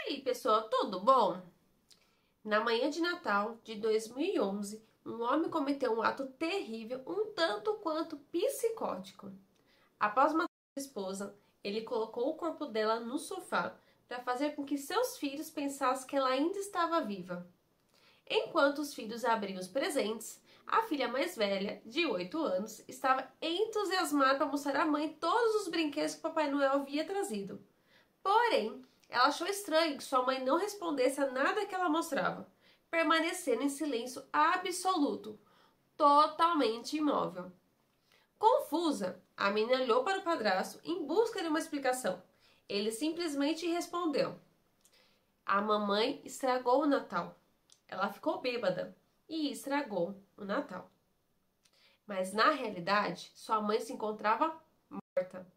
aí, pessoal, tudo bom? Na manhã de Natal de 2011, um homem cometeu um ato terrível, um tanto quanto psicótico. Após matar sua esposa, ele colocou o corpo dela no sofá para fazer com que seus filhos pensassem que ela ainda estava viva. Enquanto os filhos abriam os presentes, a filha mais velha, de 8 anos, estava entusiasmada para mostrar à mãe todos os brinquedos que Papai Noel havia trazido. Porém, ela achou estranho que sua mãe não respondesse a nada que ela mostrava, permanecendo em silêncio absoluto, totalmente imóvel. Confusa, a menina olhou para o padrasto em busca de uma explicação. Ele simplesmente respondeu: "A mamãe estragou o Natal. Ela ficou bêbada e estragou o Natal." Mas na realidade, sua mãe se encontrava morta.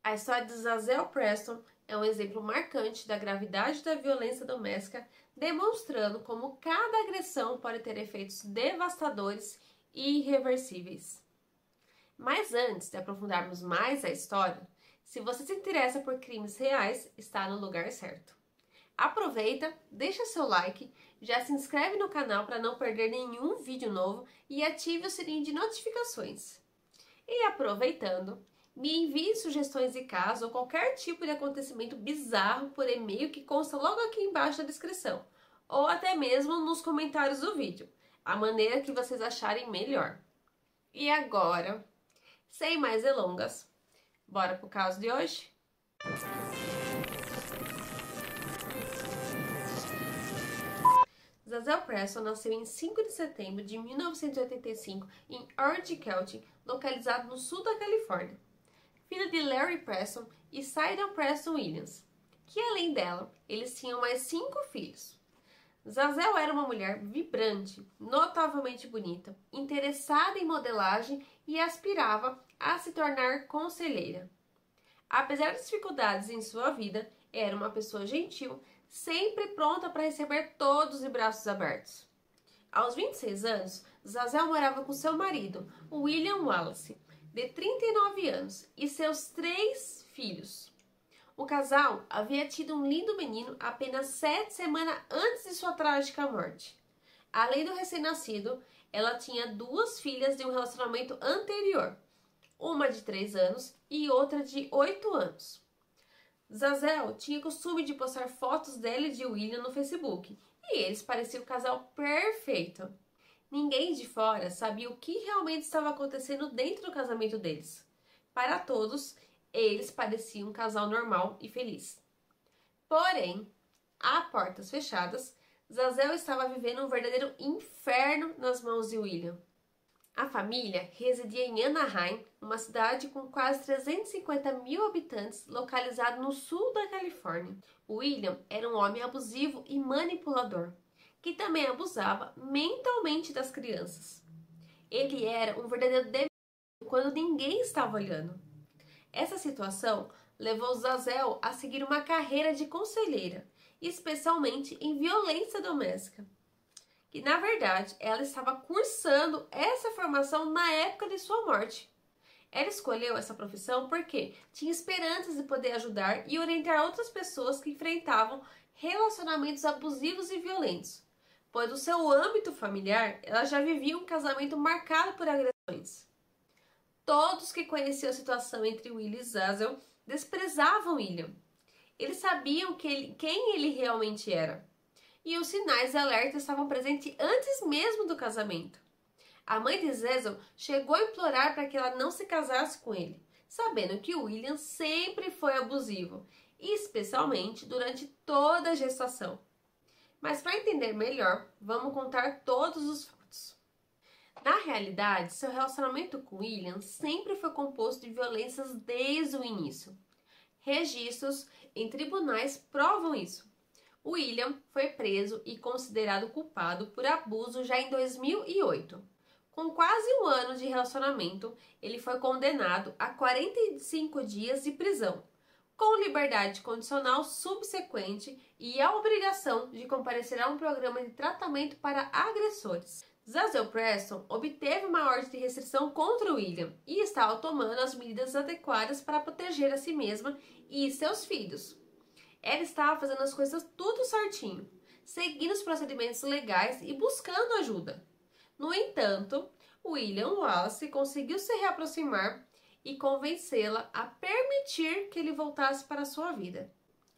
A história de Zazel Preston é um exemplo marcante da gravidade da violência doméstica, demonstrando como cada agressão pode ter efeitos devastadores e irreversíveis. Mas antes de aprofundarmos mais a história, se você se interessa por crimes reais, está no lugar certo. Aproveita, deixa seu like, já se inscreve no canal para não perder nenhum vídeo novo e ative o sininho de notificações. E aproveitando, me envie sugestões de caso ou qualquer tipo de acontecimento bizarro por e-mail que consta logo aqui embaixo na descrição, ou até mesmo nos comentários do vídeo, a maneira que vocês acharem melhor. E agora, sem mais delongas, bora pro caso de hoje? Zazel Preston nasceu em 5 de setembro de 1985 em Orange County, localizado no sul da Califórnia. Filha de Larry Preston e Sidon Preston Williams, que além dela, eles tinham mais 5 filhos. Zazel era uma mulher vibrante, notavelmente bonita, interessada em modelagem e aspirava a se tornar conselheira. Apesar das dificuldades em sua vida, era uma pessoa gentil, sempre pronta para receber todos de braços abertos. Aos 26 anos, Zazel morava com seu marido, William Wallace, de 39 anos, e seus 3 filhos. O casal havia tido um lindo menino apenas 7 semanas antes de sua trágica morte. Além do recém-nascido, ela tinha 2 filhas de um relacionamento anterior, uma de 3 anos e outra de 8 anos. Zazel tinha costume de postar fotos dela e de William no Facebook, e eles pareciam o casal perfeito. Ninguém de fora sabia o que realmente estava acontecendo dentro do casamento deles. Para todos, eles pareciam um casal normal e feliz. Porém, a portas fechadas, Zazel estava vivendo um verdadeiro inferno nas mãos de William. A família residia em Anaheim, uma cidade com quase 350 mil habitantes, localizada no sul da Califórnia. William era um homem abusivo e manipulador, que também abusava mentalmente das crianças. Ele era um verdadeiro demônio quando ninguém estava olhando. Essa situação levou Zazel a seguir uma carreira de conselheira, especialmente em violência doméstica. Que na verdade ela estava cursando essa formação na época de sua morte. Ela escolheu essa profissão porque tinha esperanças de poder ajudar e orientar outras pessoas que enfrentavam relacionamentos abusivos e violentos, pois no seu âmbito familiar ela já vivia um casamento marcado por agressões. Todos que conheciam a situação entre William e Zazel desprezavam William. Eles sabiam quem ele realmente era. E os sinais de alerta estavam presentes antes mesmo do casamento. A mãe de Zazel chegou a implorar para que ela não se casasse com ele, sabendo que William sempre foi abusivo, especialmente durante toda a gestação. Mas para entender melhor, vamos contar todos os fatos. Na realidade, seu relacionamento com William sempre foi composto de violências desde o início. Registros em tribunais provam isso. William foi preso e considerado culpado por abuso já em 2008. Com quase um ano de relacionamento, ele foi condenado a 45 dias de prisão, com liberdade condicional subsequente e a obrigação de comparecer a um programa de tratamento para agressores. Zazel Preston obteve uma ordem de restrição contra William e estava tomando as medidas adequadas para proteger a si mesma e seus filhos. Ela estava fazendo as coisas tudo certinho, seguindo os procedimentos legais e buscando ajuda. No entanto, William Wallace conseguiu se reaproximar e convencê-la a permitir que ele voltasse para a sua vida.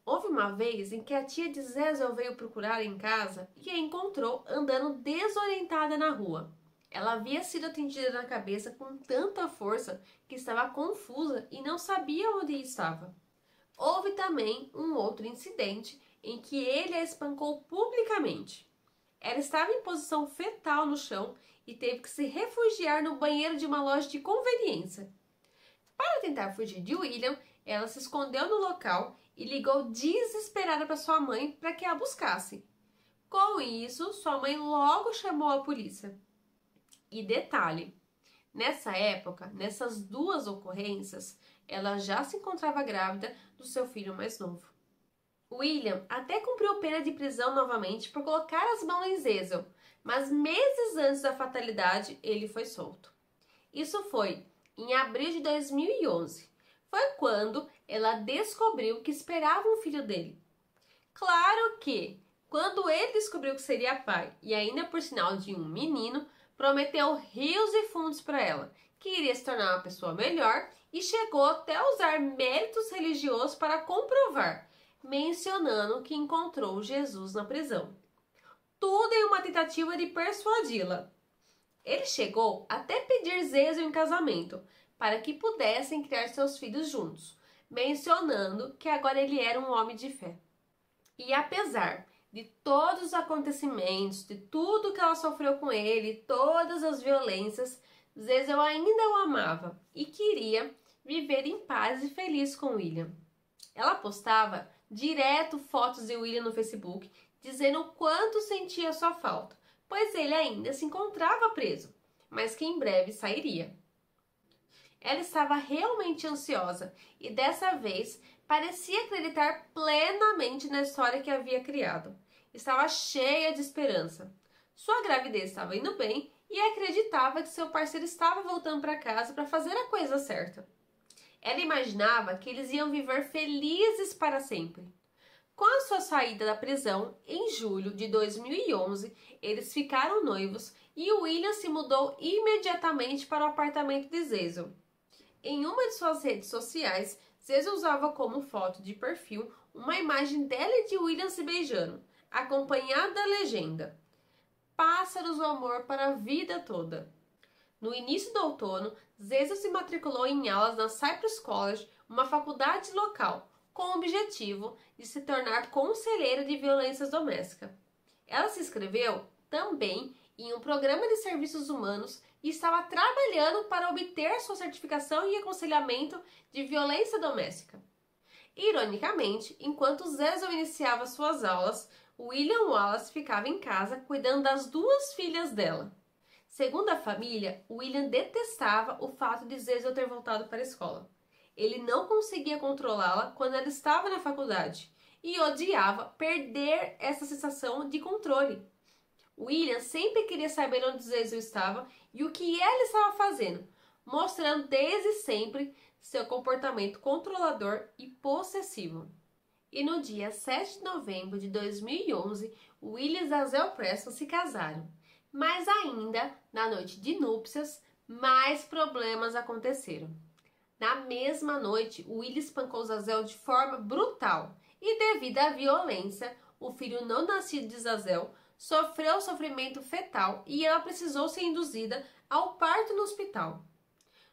Houve uma vez em que a tia de Zézel veio procurá-la em casa e a encontrou andando desorientada na rua. Ela havia sido atingida na cabeça com tanta força que estava confusa e não sabia onde estava. Houve também um outro incidente em que ele a espancou publicamente. Ela estava em posição fetal no chão e teve que se refugiar no banheiro de uma loja de conveniência. Para tentar fugir de William, ela se escondeu no local e ligou desesperada para sua mãe para que a buscasse. Com isso, sua mãe logo chamou a polícia. E detalhe, nessa época, nessas duas ocorrências, ela já se encontrava grávida do seu filho mais novo. William até cumpriu pena de prisão novamente por colocar as mãos em Zézel, mas meses antes da fatalidade ele foi solto. Isso foi em abril de 2011. Foi quando ela descobriu que esperava um filho dele. Claro que, quando ele descobriu que seria pai, e ainda por sinal de um menino, prometeu rios e fundos para ela, que iria se tornar uma pessoa melhor e chegou até a usar méritos religiosos para comprovar, mencionando que encontrou Jesus na prisão. Tudo em uma tentativa de persuadi-la. Ele chegou até pedir Zézel em casamento, para que pudessem criar seus filhos juntos, mencionando que agora ele era um homem de fé. E apesar de todos os acontecimentos, de tudo que ela sofreu com ele, todas as violências, Zézel ainda o amava e queria viver em paz e feliz com William. Ela postava direto fotos de William no Facebook, dizendo o quanto sentia sua falta, pois ele ainda se encontrava preso, mas que em breve sairia. Ela estava realmente ansiosa e dessa vez parecia acreditar plenamente na história que havia criado. Estava cheia de esperança. Sua gravidez estava indo bem e acreditava que seu parceiro estava voltando para casa para fazer a coisa certa. Ela imaginava que eles iam viver felizes para sempre. Com a sua saída da prisão, em julho de 2011, eles ficaram noivos e William se mudou imediatamente para o apartamento de Zézel. Em uma de suas redes sociais, Zézel usava como foto de perfil uma imagem dela e de William se beijando, acompanhada da legenda: "Pássaros do amor para a vida toda". No início do outono, Zézel se matriculou em aulas na Cypress College, uma faculdade local, com o objetivo de se tornar conselheira de violências domésticas. Ela se inscreveu também em um programa de serviços humanos e estava trabalhando para obter sua certificação em aconselhamento de violência doméstica. Ironicamente, enquanto Zézel iniciava suas aulas, William Wallace ficava em casa cuidando das duas filhas dela. Segundo a família, William detestava o fato de Zézel ter voltado para a escola. Ele não conseguia controlá-la quando ela estava na faculdade e odiava perder essa sensação de controle. William sempre queria saber onde Zézel estava e o que ela estava fazendo, mostrando desde sempre seu comportamento controlador e possessivo. E no dia 7 de novembro de 2011, William e Zézel Preston se casaram. Mas ainda, na noite de núpcias, mais problemas aconteceram. Na mesma noite, William espancou Zézel de forma brutal e, devido à violência, o filho não nascido de Zézel sofreu sofrimento fetal e ela precisou ser induzida ao parto no hospital.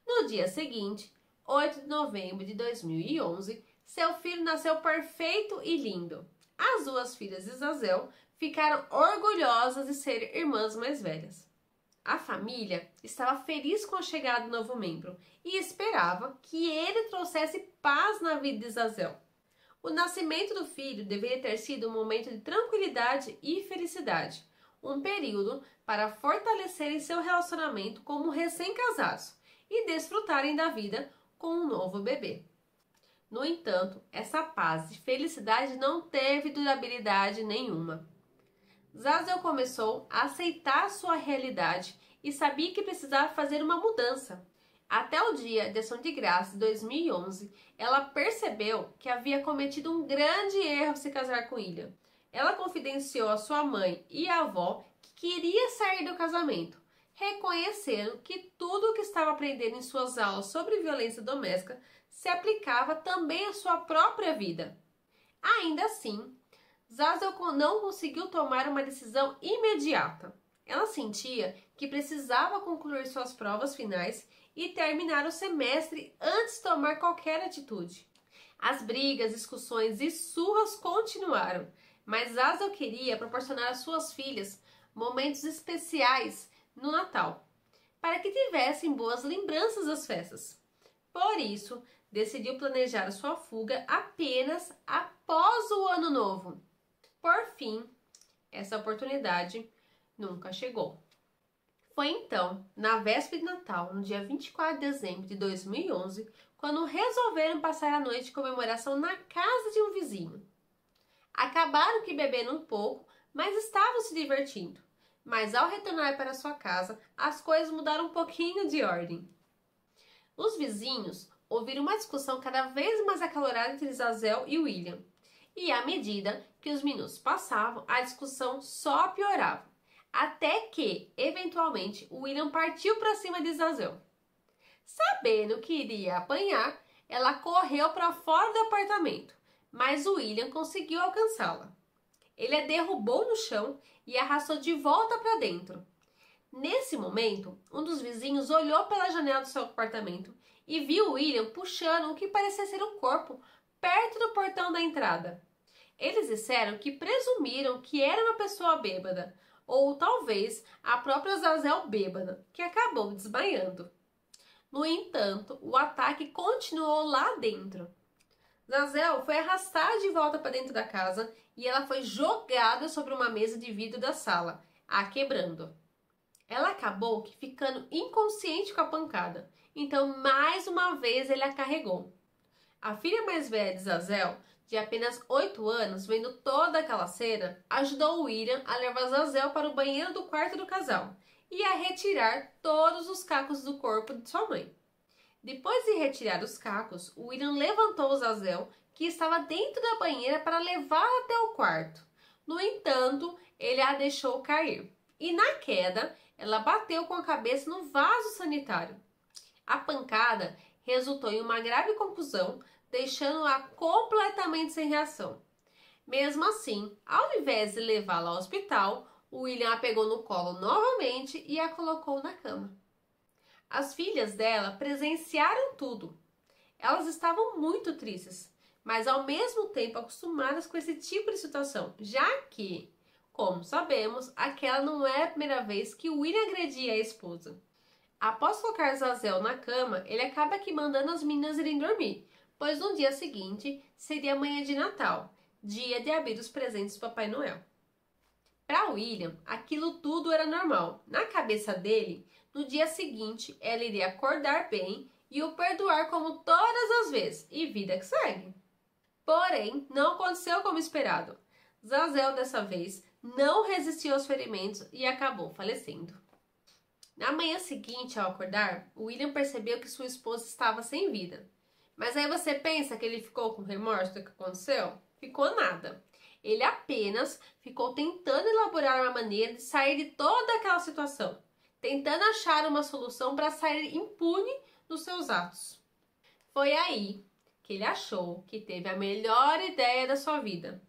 No dia seguinte, 8 de novembro de 2011, seu filho nasceu perfeito e lindo. As duas filhas de Zézel ficaram orgulhosas de serem irmãs mais velhas. A família estava feliz com a chegada do novo membro e esperava que ele trouxesse paz na vida de Zézel. O nascimento do filho deveria ter sido um momento de tranquilidade e felicidade, um período para fortalecerem seu relacionamento como recém-casados e desfrutarem da vida com um novo bebê. No entanto, essa paz e felicidade não teve durabilidade nenhuma. Zézel começou a aceitar sua realidade e sabia que precisava fazer uma mudança. Até o dia de Ação de Graças de 2011, ela percebeu que havia cometido um grande erro ao se casar com William. Ela confidenciou à sua mãe e à avó que queria sair do casamento, reconhecendo que tudo o que estava aprendendo em suas aulas sobre violência doméstica se aplicava também à sua própria vida. Ainda assim, Zazel não conseguiu tomar uma decisão imediata. Ela sentia que precisava concluir suas provas finais e terminar o semestre antes de tomar qualquer atitude. As brigas, discussões e surras continuaram, mas Zazel queria proporcionar às suas filhas momentos especiais no Natal, para que tivessem boas lembranças das festas. Por isso, decidiu planejar sua fuga apenas após o Ano Novo. Por fim, essa oportunidade nunca chegou. Foi então, na véspera de Natal, no dia 24 de dezembro de 2011, quando resolveram passar a noite de comemoração na casa de um vizinho. Acabaram que bebendo um pouco, mas estavam se divertindo. Mas ao retornar para sua casa, as coisas mudaram um pouquinho de ordem. Os vizinhos ouviram uma discussão cada vez mais acalorada entre Zazel e William. E à medida que os minutos passavam, a discussão só piorava. Até que, eventualmente, William partiu para cima de Zazel. Sabendo que iria apanhar, ela correu para fora do apartamento, mas William conseguiu alcançá-la. Ele a derrubou no chão e a arrastou de volta para dentro. Nesse momento, um dos vizinhos olhou pela janela do seu apartamento e viu William puxando o que parecia ser um corpo perto do portão da entrada. Eles disseram que presumiram que era uma pessoa bêbada, ou talvez a própria Zazel bêbada, que acabou desmaiando. No entanto, o ataque continuou lá dentro. Zazel foi arrastada de volta para dentro da casa e ela foi jogada sobre uma mesa de vidro da sala, a quebrando. Ela acabou que ficando inconsciente com a pancada, então mais uma vez ele a carregou. A filha mais velha de Zazel, de apenas 8 anos, vendo toda aquela cena, ajudou William a levar Zazel para o banheiro do quarto do casal e a retirar todos os cacos do corpo de sua mãe. Depois de retirar os cacos, William levantou Zazel, que estava dentro da banheira, para levá-la até o quarto. No entanto, ele a deixou cair e, na queda, ela bateu com a cabeça no vaso sanitário. A pancada resultou em uma grave contusão, deixando-a completamente sem reação. Mesmo assim, ao invés de levá-la ao hospital, William a pegou no colo novamente e a colocou na cama. As filhas dela presenciaram tudo. Elas estavam muito tristes, mas ao mesmo tempo acostumadas com esse tipo de situação, já que, como sabemos, aquela não é a primeira vez que William agredia a esposa. Após colocar Zazel na cama, ele acaba aqui mandando as meninas irem dormir, pois no dia seguinte seria manhã de Natal, dia de abrir os presentes do Papai Noel. Para William, aquilo tudo era normal. Na cabeça dele, no dia seguinte, ela iria acordar bem e o perdoar como todas as vezes, e vida que segue. Porém, não aconteceu como esperado. Zazel, dessa vez, não resistiu aos ferimentos e acabou falecendo. Na manhã seguinte, ao acordar, William percebeu que sua esposa estava sem vida. Mas aí você pensa que ele ficou com remorso do que aconteceu? Ficou nada. Ele apenas ficou tentando elaborar uma maneira de sair de toda aquela situação, tentando achar uma solução para sair impune dos seus atos. Foi aí que ele achou que teve a melhor ideia da sua vida.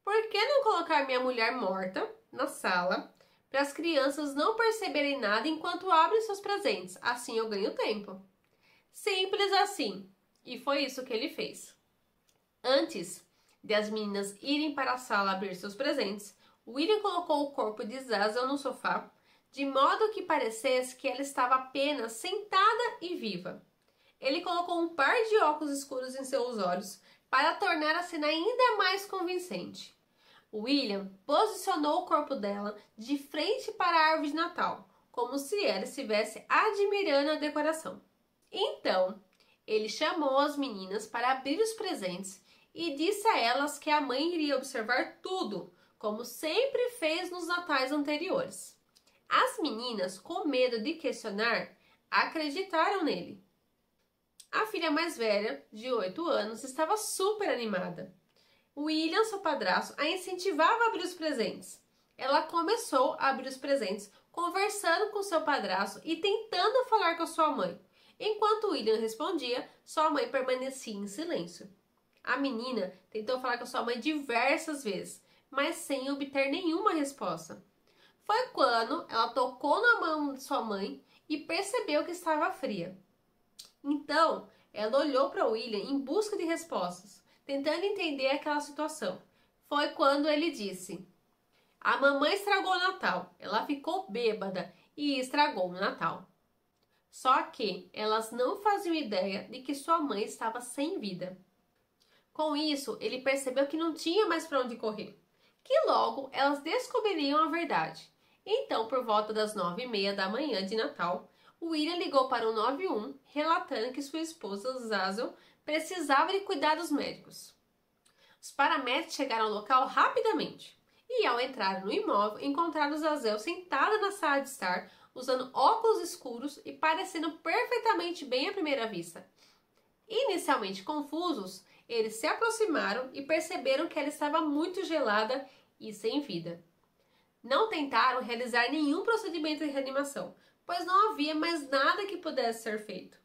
Por que não colocar minha mulher morta na sala para as crianças não perceberem nada enquanto abrem seus presentes? Assim eu ganho tempo. Simples assim. E foi isso que ele fez. Antes de as meninas irem para a sala abrir seus presentes, William colocou o corpo de Zazel no sofá, de modo que parecesse que ela estava apenas sentada e viva. Ele colocou um par de óculos escuros em seus olhos para tornar a cena ainda mais convincente. William posicionou o corpo dela de frente para a árvore de Natal, como se ela estivesse admirando a decoração. Então, ele chamou as meninas para abrir os presentes e disse a elas que a mãe iria observar tudo, como sempre fez nos natais anteriores. As meninas, com medo de questionar, acreditaram nele. A filha mais velha, de 8 anos, estava super animada. William, seu padrasto, a incentivava a abrir os presentes. Ela começou a abrir os presentes, conversando com seu padrasto e tentando falar com a sua mãe. Enquanto William respondia, sua mãe permanecia em silêncio. A menina tentou falar com sua mãe diversas vezes, mas sem obter nenhuma resposta. Foi quando ela tocou na mão de sua mãe e percebeu que estava fria. Então, ela olhou para William em busca de respostas, tentando entender aquela situação. Foi quando ele disse: "A mamãe estragou o Natal. Ela ficou bêbada e estragou o Natal." Só que elas não faziam ideia de que sua mãe estava sem vida. Com isso, ele percebeu que não tinha mais para onde correr, que logo elas descobririam a verdade. Então, por volta das 9h30 da manhã de Natal, William ligou para o 91, relatando que sua esposa, Zazel, precisava de cuidados médicos. Os paramédicos chegaram ao local rapidamente e, ao entrar no imóvel, encontraram Zazel sentada na sala de estar, usando óculos escuros e parecendo perfeitamente bem à primeira vista. Inicialmente confusos, eles se aproximaram e perceberam que ela estava muito gelada e sem vida. Não tentaram realizar nenhum procedimento de reanimação, pois não havia mais nada que pudesse ser feito.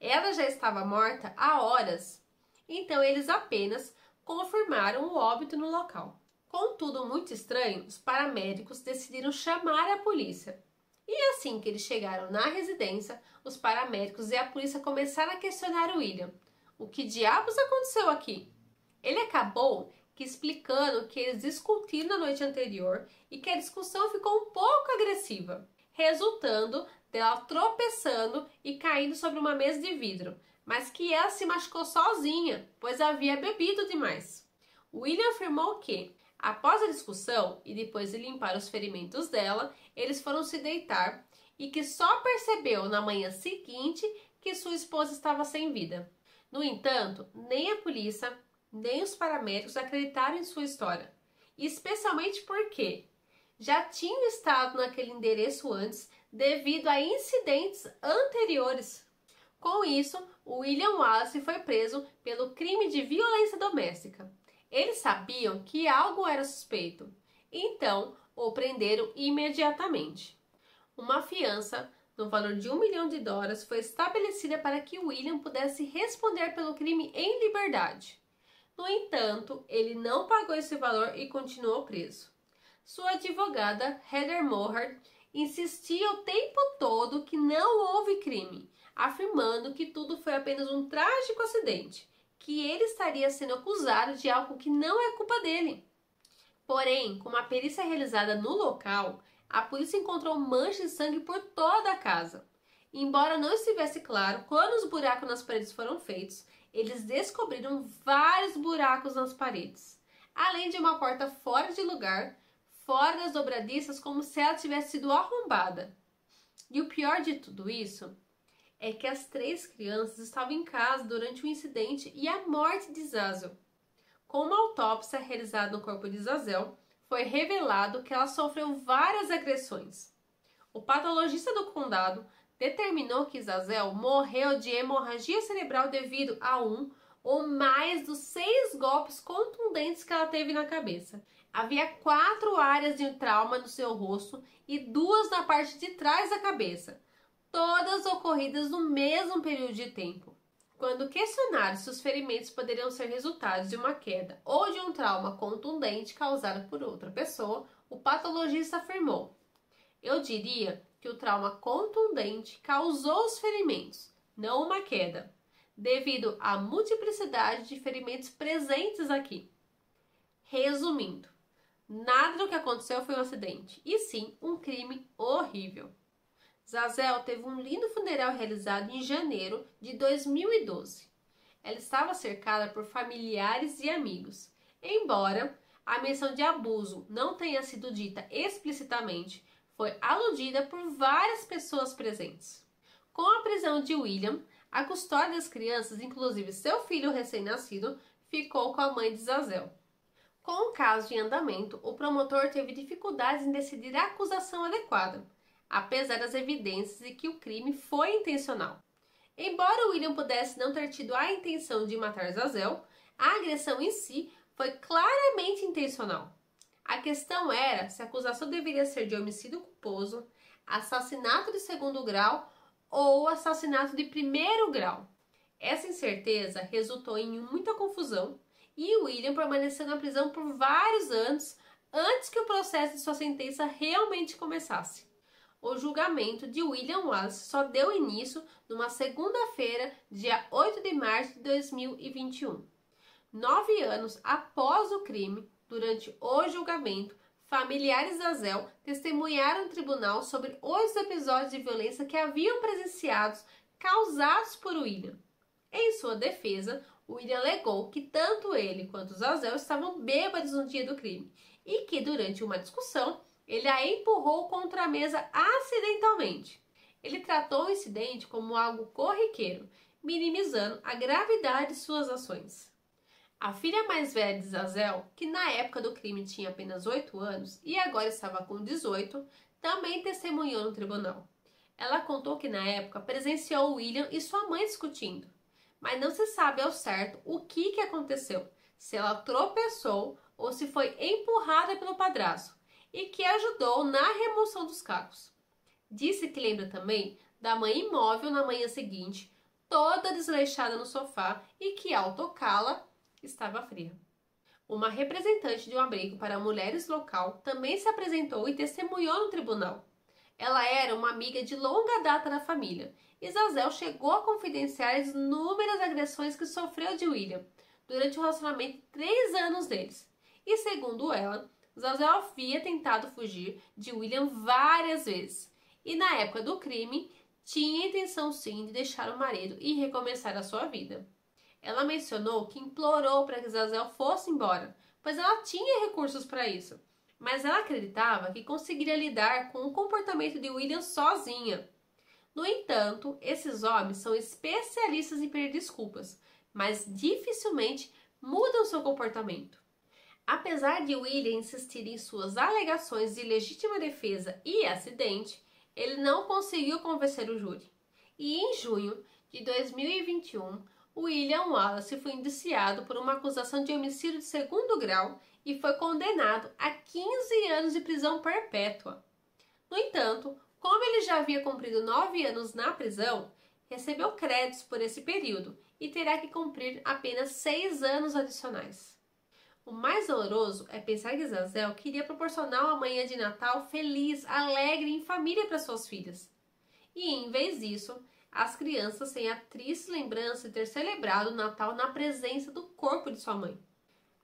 Ela já estava morta há horas, então eles apenas confirmaram o óbito no local. Contudo, muito estranho, os paramédicos decidiram chamar a polícia. E assim que eles chegaram na residência, os paramédicos e a polícia começaram a questionar o William. O que diabos aconteceu aqui? Ele acabou explicando que eles discutiram na noite anterior e que a discussão ficou um pouco agressiva, resultando dela tropeçando e caindo sobre uma mesa de vidro, mas que ela se machucou sozinha, pois havia bebido demais. William afirmou que, após a discussão e depois de limpar os ferimentos dela, eles foram se deitar e que só percebeu na manhã seguinte que sua esposa estava sem vida. No entanto, nem a polícia, nem os paramédicos acreditaram em sua história, especialmente porque já tinham estado naquele endereço antes devido a incidentes anteriores. Com isso, William Wallace foi preso pelo crime de violência doméstica. Eles sabiam que algo era suspeito, então o prenderam imediatamente. Uma fiança no valor de $1 milhão foi estabelecida para que William pudesse responder pelo crime em liberdade. No entanto, ele não pagou esse valor e continuou preso. Sua advogada, Heather Mohart, insistia o tempo todo que não houve crime, afirmando que tudo foi apenas um trágico acidente, que ele estaria sendo acusado de algo que não é culpa dele. Porém, com uma perícia realizada no local, a polícia encontrou manchas de sangue por toda a casa. Embora não estivesse claro quando os buracos nas paredes foram feitos, eles descobriram vários buracos nas paredes, além de uma porta fora de lugar, fora das dobradiças, como se ela tivesse sido arrombada. E o pior de tudo isso é que as 3 crianças estavam em casa durante o incidente e a morte de Zazel. Com uma autópsia realizada no corpo de Zazel, foi revelado que ela sofreu várias agressões. O patologista do condado determinou que Zazel morreu de hemorragia cerebral devido a um ou mais dos 6 golpes contundentes que ela teve na cabeça. Havia 4 áreas de trauma no seu rosto e 2 na parte de trás da cabeça, todas ocorridas no mesmo período de tempo. Quando questionado se os ferimentos poderiam ser resultados de uma queda ou de um trauma contundente causado por outra pessoa, o patologista afirmou: "Eu diria que o trauma contundente causou os ferimentos, não uma queda, devido à multiplicidade de ferimentos presentes aqui." Resumindo, nada do que aconteceu foi um acidente, e sim um crime horrível. Zazel teve um lindo funeral realizado em janeiro de 2012. Ela estava cercada por familiares e amigos. Embora a menção de abuso não tenha sido dita explicitamente, foi aludida por várias pessoas presentes. Com a prisão de William, a custódia das crianças, inclusive seu filho recém-nascido, ficou com a mãe de Zazel. Com o caso em andamento, o promotor teve dificuldades em decidir a acusação adequada. apesar das evidências de que o crime foi intencional. Embora William pudesse não ter tido a intenção de matar Zazel, a agressão em si foi claramente intencional. A questão era se a acusação deveria ser de homicídio culposo, assassinato de segundo grau ou assassinato de primeiro grau. Essa incerteza resultou em muita confusão e William permaneceu na prisão por vários anos antes que o processo de sua sentença realmente começasse. O julgamento de William Wallace só deu início numa segunda-feira, dia 8 de março de 2021. 9 anos após o crime, durante o julgamento, familiares de Zazel testemunharam no tribunal sobre os episódios de violência que haviam presenciados causados por William. Em sua defesa, William alegou que tanto ele quanto Zazel estavam bêbados no dia do crime e que, durante uma discussão, ele a empurrou contra a mesa acidentalmente. Ele tratou o incidente como algo corriqueiro, minimizando a gravidade de suas ações. A filha mais velha de Zazel, que na época do crime tinha apenas 8 anos e agora estava com 18, também testemunhou no tribunal. Ela contou que na época presenciou William e sua mãe discutindo, mas não se sabe ao certo o que aconteceu, se ela tropeçou ou se foi empurrada pelo padrasto, e que ajudou na remoção dos cacos. Disse que lembra também da mãe imóvel na manhã seguinte, toda desleixada no sofá e que, ao tocá-la, estava fria. Uma representante de um abrigo para mulheres local também se apresentou e testemunhou no tribunal. Ela era uma amiga de longa data da família e Zazel chegou a confidenciar as inúmeras agressões que sofreu de William durante o relacionamento de 3 anos deles. E, segundo ela, Zazel havia tentado fugir de William várias vezes e, na época do crime, tinha a intenção sim de deixar o marido e recomeçar a sua vida. Ela mencionou que implorou para que Zazel fosse embora, pois ela tinha recursos para isso, mas ela acreditava que conseguiria lidar com o comportamento de William sozinha. No entanto, esses homens são especialistas em pedir desculpas, mas dificilmente mudam seu comportamento. Apesar de William insistir em suas alegações de legítima defesa e acidente, ele não conseguiu convencer o júri. E em junho de 2021, William Wallace foi indiciado por uma acusação de homicídio de segundo grau e foi condenado a 15 anos de prisão perpétua. No entanto, como ele já havia cumprido 9 anos na prisão, recebeu créditos por esse período e terá que cumprir apenas 6 anos adicionais. O mais doloroso é pensar que Zazel queria proporcionar uma manhã de Natal feliz, alegre e em família para suas filhas. E, em vez disso, as crianças têm a triste lembrança de ter celebrado o Natal na presença do corpo de sua mãe.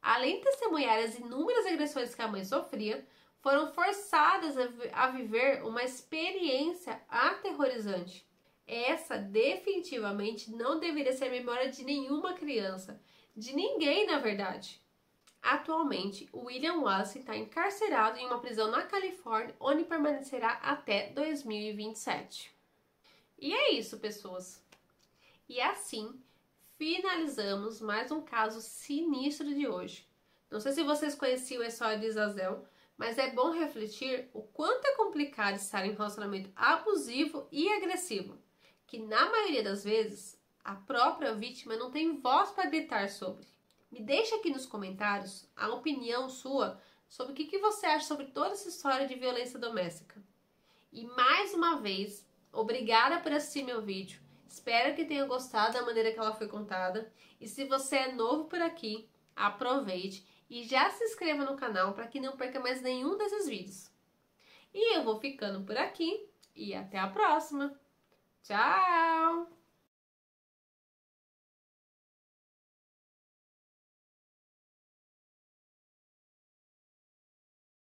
Além de testemunhar as inúmeras agressões que a mãe sofria, foram forçadas a viver uma experiência aterrorizante. Essa definitivamente não deveria ser a memória de nenhuma criança, de ninguém na verdade. Atualmente, William Wallace está encarcerado em uma prisão na Califórnia, onde permanecerá até 2027. E é isso, pessoas. E assim, finalizamos mais um caso sinistro de hoje. Não sei se vocês conheciam a história de Zazel, mas é bom refletir o quanto é complicado estar em um relacionamento abusivo e agressivo, que na maioria das vezes a própria vítima não tem voz para gritar sobre. Me deixa aqui nos comentários a opinião sua sobre o que você acha sobre toda essa história de violência doméstica. E mais uma vez, obrigada por assistir meu vídeo. Espero que tenha gostado da maneira que ela foi contada. E se você é novo por aqui, aproveite e já se inscreva no canal para que não perca mais nenhum desses vídeos. E eu vou ficando por aqui e até a próxima. Tchau!